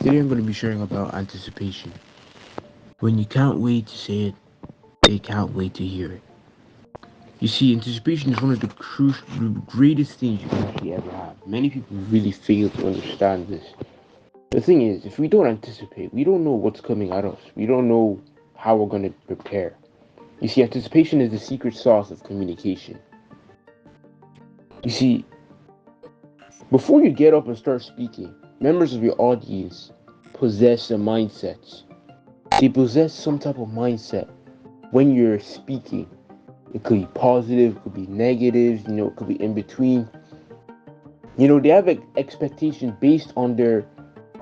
Today I'm going to be sharing about anticipation. When you can't wait to say it, they can't wait to hear it. You see, anticipation is one of the greatest things you can actually ever have. Many people really fail to understand this. The thing is, if we don't anticipate, we don't know what's coming at us. We don't know how we're going to prepare. You see, anticipation is the secret sauce of communication. You see, before you get up and start speaking, members of your audience possess a mindset. They possess some type of mindset when you're speaking. It could be positive, it could be negative, it could be in between. They have expectations based on their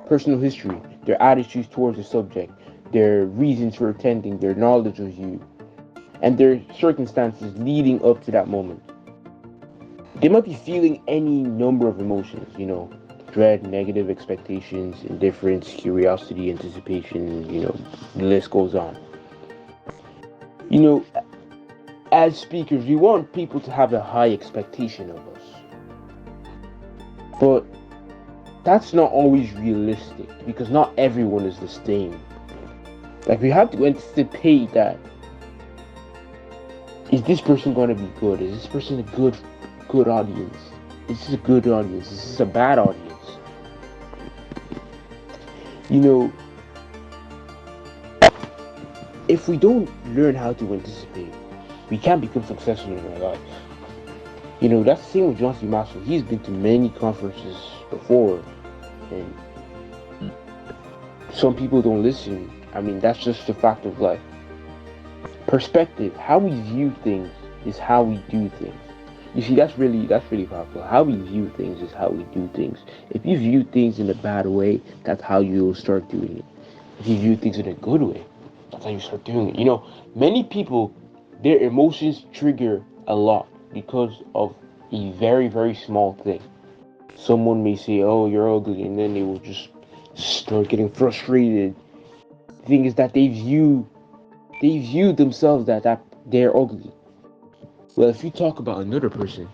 personal history, their attitudes towards the subject, their reasons for attending, their knowledge of you, and their circumstances leading up to that moment. They might be feeling any number of emotions, dread, negative expectations, indifference, curiosity, anticipation, the list goes on. You know, as speakers, we want people to have a high expectation of us. But that's not always realistic because not everyone is the same. Like, we have to anticipate that, is this person going to be good? Is this person a good audience? Is this a good audience? Is this a bad audience? If we don't learn how to anticipate, we can't become successful in our life. That's the same with John C. Maxwell. He's been to many conferences before, and some people don't listen. That's just the fact of life. Perspective, how we view things is how we do things. You see, that's really powerful. How we view things is how we do things. If you view things in a bad way, that's how you'll start doing it. If you view things in a good way, that's how you start doing it. Many people, their emotions trigger a lot because of a very, very small thing. Someone may say, "Oh, you're ugly," and then they will just start getting frustrated. The thing is that they view themselves that they're ugly. Well, if you talk about another person,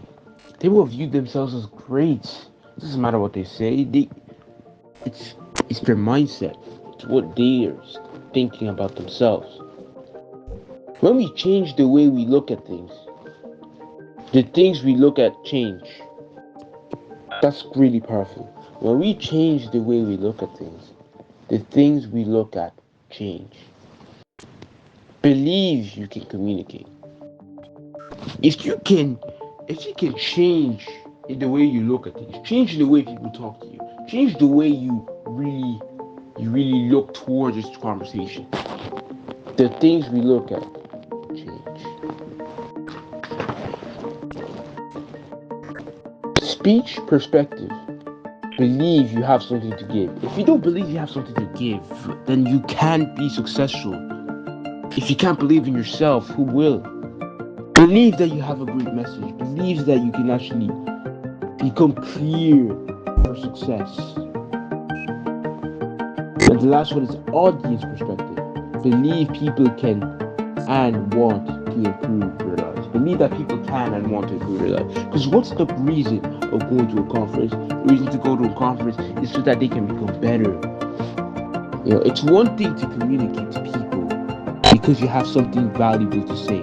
they will view themselves as great. It doesn't matter what they say. It's it's their mindset. It's what they're thinking about themselves. When we change the way we look at things, the things we look at change. That's really powerful. When we change the way we look at things, the things we look at change. Believe you can communicate. If you can change in the way you look at things, change the way people talk to you, change the way you really look towards this conversation. The things we look at change. Speech perspective. Believe you have something to give. If you don't believe you have something to give, then you can't be successful. If you can't believe in yourself, who will? Believe that you have a great message. Believe that you can actually become clear for success. And the last one is audience perspective. Believe people can and want to improve their lives. Believe that people can and want to improve their lives. Because what's the reason of going to a conference? The reason to go to a conference is so that they can become better. It's one thing to communicate to people because you have something valuable to say.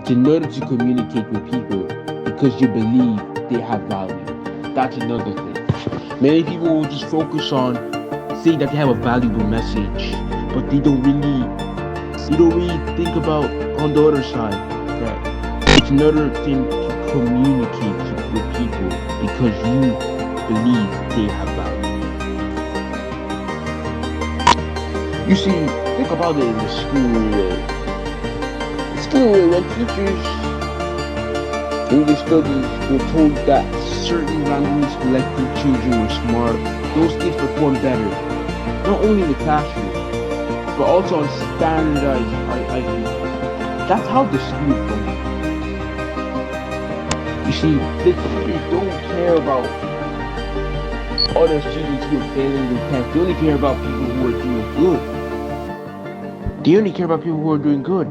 It's another to communicate with people because you believe they have value. That's another thing. Many people will just focus on saying that they have a valuable message, but they don't really think about on the other side that it's another thing to communicate with people because you believe they have value. You see, think about it in the school way. When teachers in the studies were told that certain randomly selected children were smart, those kids performed better, not only in the classroom, but also on standardized IQ. That's how the school functions. You see, the teachers don't care about other students who are failing the test. They only care about people who are doing good. They only care about people who are doing good.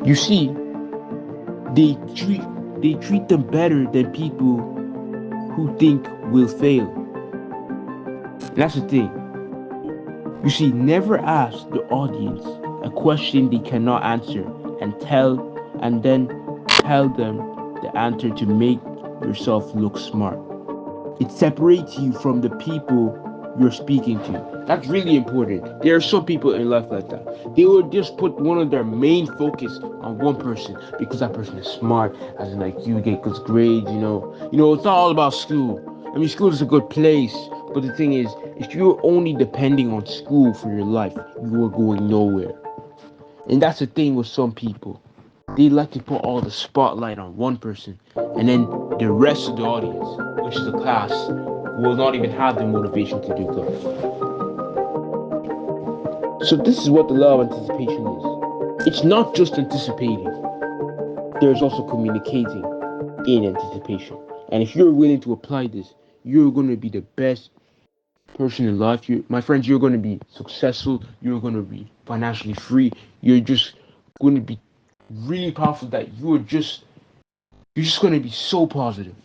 You see, they treat them better than people who think will fail. And that's the thing. You see, never ask the audience a question they cannot answer and then tell them the answer to make yourself look smart. It separates you from the people you're speaking to. That's really important. There are some people in life like that. They will just put one of their main focus on one person because that person is smart, as in like you get good grades, it's not all about school. I mean, school is a good place, but the thing is, if you're only depending on school for your life, you are going nowhere. And that's the thing with some people. They like to put all the spotlight on one person, and then the rest of the audience, which is the class, will not even have the motivation to do good. So this is what the law of anticipation is. It's not just anticipating. There's also communicating in anticipation. And if you're willing to apply this, you're going to be the best person in life. My friends, you're going to be successful. You're going to be financially free. You're just going to be really powerful that you're just going to be so positive.